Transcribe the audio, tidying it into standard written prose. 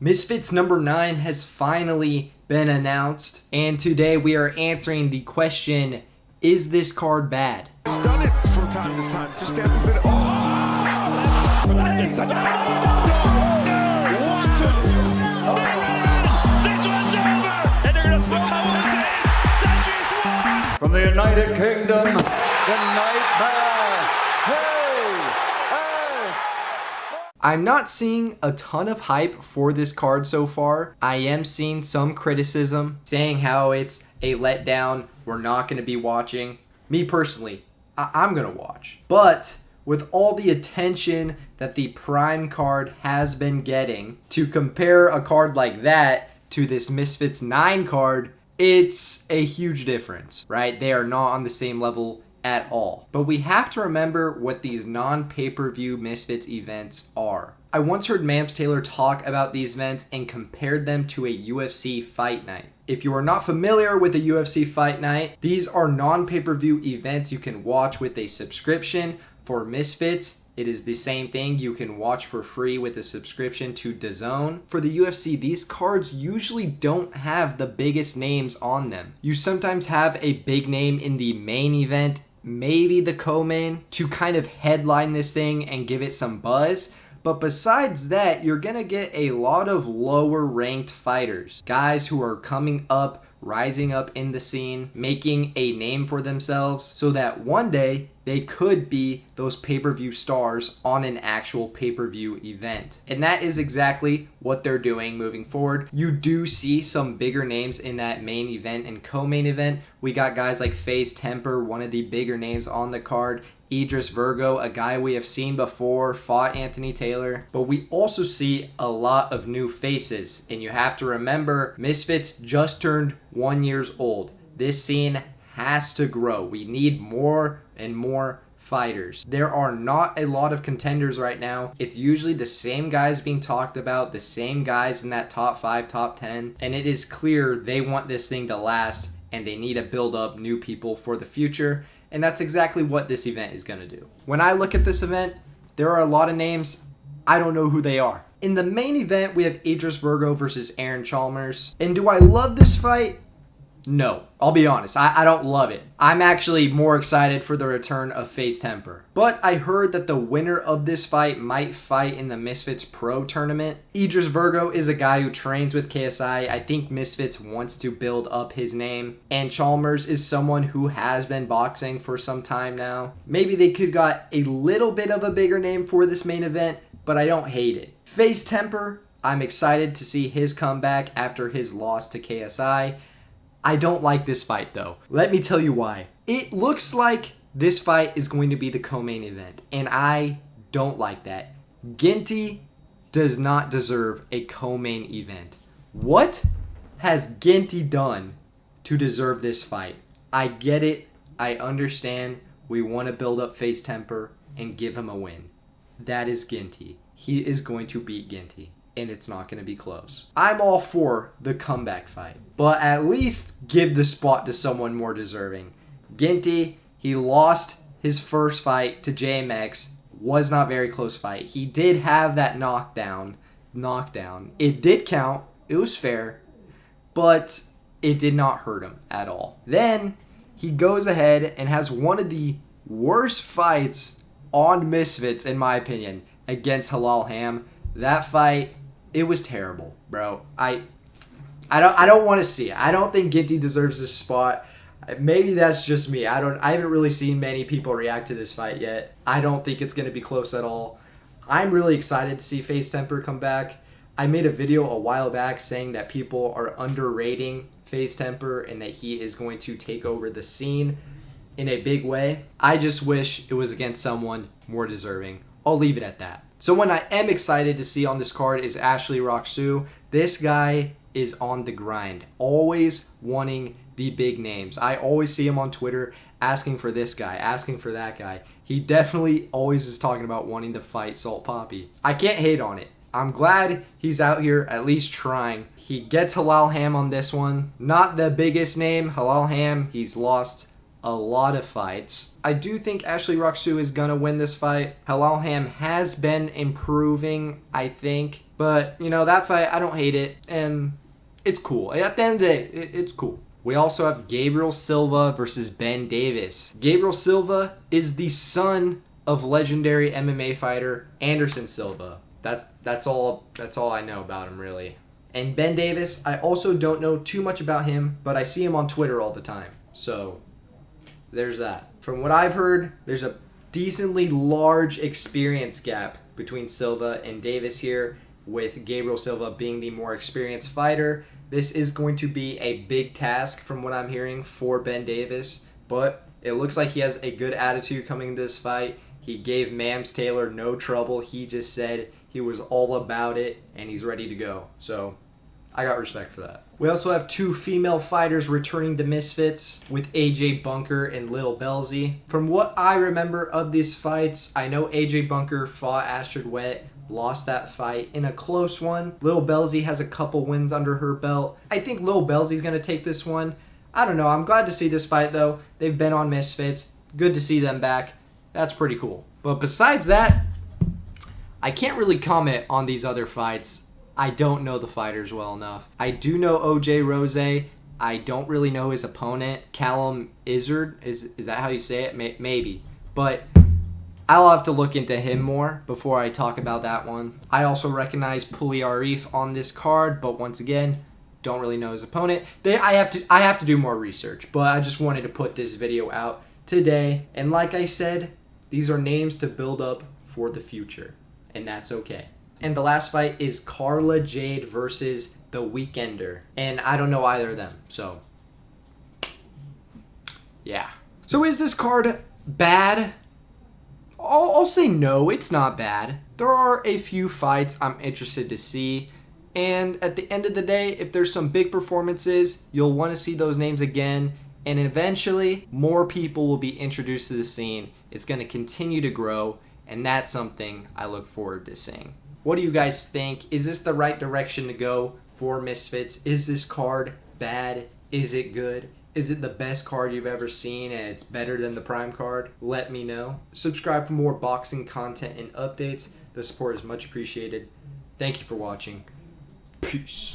Misfits number 9 has finally been announced, and today we are answering the question, is this card bad? He's done it from time to time, just haven't been. From the United Kingdom, the Nightmare. I'm not seeing a ton of hype for this card so far. I am seeing some criticism saying how it's a letdown, we're not going to be watching. Me personally, I'm going to watch. But with all the attention that the Prime card has been getting, to compare a card like that to this Misfits 9 card, it's a huge difference, right? They are not on the same level at all. But we have to remember what these non-pay-per-view Misfits events are. I once heard Mams Taylor talk about these events and compared them to a UFC fight night. If you are not familiar with a UFC fight night, these are non-pay-per-view events you can watch with a subscription. For Misfits, it is the same thing. You can watch for free with a subscription to DAZN. For the UFC, these cards usually don't have the biggest names on them. You sometimes have a big name in the main event, maybe the co-main, to kind of headline this thing and give it some buzz. But besides that, you're going to get a lot of lower ranked fighters. Guys who are coming up, rising up in the scene, making a name for themselves so that one day they could be those pay-per-view stars on an actual pay-per-view event. And that is exactly what they're doing moving forward. You do see some bigger names in that main event and co-main event. We got guys like FaZe Temper, one of the bigger names on the card. Idris Virgo, a guy we have seen before, fought Anthony Taylor. But we also see a lot of new faces. And you have to remember, Misfits just turned 1 year old. This scene has to grow. We need more and more fighters. There are not a lot of contenders right now. It's usually the same guys being talked about, the same guys in that top 5, top 10. And it is clear they want this thing to last and they need to build up new people for the future. And that's exactly what this event is going to do. When I look at this event, there are a lot of names. I don't know who they are. In the main event, we have Idris Virgo versus Aaron Chalmers. And do I love this fight? No. I'll be honest, I don't love it. I'm actually more excited for the return of FaZe Temper. But I heard that the winner of this fight might fight in the Misfits Pro tournament. Idris Virgo is a guy who trains with KSI. I think Misfits wants to build up his name. And Chalmers is someone who has been boxing for some time now. Maybe they could got a little bit of a bigger name for this main event, but I don't hate it. FaZe Temper, I'm excited to see his comeback after his loss to KSI. I don't like this fight though. Let me tell you why. It looks like this fight is going to be the co-main event, and I don't like that. Ginty does not deserve a co-main event. What has Ginty done to deserve this fight? I get it. I understand. We want to build up FaZe Temper and give him a win. That is Ginty. He is going to beat Ginty. And it's not going to be close. I'm all for the comeback fight, but at least give the spot to someone more deserving. Ginty, he lost his first fight to JMX, was not very close fight. He did have that knockdown. It did count. It was fair, but it did not hurt him at all. Then he goes ahead and has one of the worst fights on Misfits, in my opinion, against Halal Ham. That fight, it was terrible, bro. I don't want to see it. I don't think Ginty deserves this spot. Maybe that's just me. I haven't really seen many people react to this fight yet. I don't think it's going to be close at all. I'm really excited to see FaZe Temper come back. I made a video a while back saying that people are underrating FaZe Temper and that he is going to take over the scene in a big way. I just wish it was against someone more deserving. I'll leave it at that. Someone I am excited to see on this card is Ashley Roxu. This guy is on the grind, always wanting the big names. I always see him on Twitter asking for this guy, asking for that guy. He definitely always is talking about wanting to fight Salt Poppy. I can't hate on it. I'm glad he's out here at least trying. He gets Halal Ham on this one. Not the biggest name, Halal Ham. He's lost a lot of fights. I do think Ashley Roxu is gonna win this fight. Halal Ham has been improving, I think. But, you know, that fight, I don't hate it, and it's cool. At the end of the day, it's cool. We also have Gabriel Silva versus Ben Davis. Gabriel Silva is the son of legendary MMA fighter Anderson Silva. That's all I know about him, really. And Ben Davis, I also don't know too much about him, but I see him on Twitter all the time. So there's that. From what I've heard, there's a decently large experience gap between Silva and Davis here, with Gabriel Silva being the more experienced fighter. This is going to be a big task from what I'm hearing for Ben Davis, but it looks like he has a good attitude coming into this fight. He gave Mams Taylor no trouble. He just said he was all about it, and he's ready to go. So I got respect for that. We also have 2 female fighters returning to Misfits with AJ Bunker and Lil Belzy. From what I remember of these fights, I know AJ Bunker fought Astrid Wet, lost that fight in a close one. Lil Belzy has a couple wins under her belt. I think Lil Belzy's going to take this one. I don't know. I'm glad to see this fight, though. They've been on Misfits. Good to see them back. That's pretty cool. But besides that, I can't really comment on these other fights. I don't know the fighters well enough. I do know OJ Rose. I don't really know his opponent, Callum Izzard. Is that how you say it? Maybe. But I'll have to look into him more before I talk about that one. I also recognize Puli Arif on this card, but once again, don't really know his opponent. I have to do more research, but I just wanted to put this video out today. And like I said, these are names to build up for the future, and that's okay. And the last fight is Carla Jade versus The Weekender, and I don't know either of them, so yeah. So is this card bad? I'll say no, it's not bad. There are a few fights I'm interested to see, and at the end of the day, if there's some big performances, you'll want to see those names again, and eventually more people will be introduced to the scene. It's going to continue to grow, and that's something I look forward to seeing. What do you guys think? Is this the right direction to go for Misfits? Is this card bad? Is it good? Is it the best card you've ever seen and it's better than the Prime card? Let me know. Subscribe for more boxing content and updates. The support is much appreciated. Thank you for watching. Peace.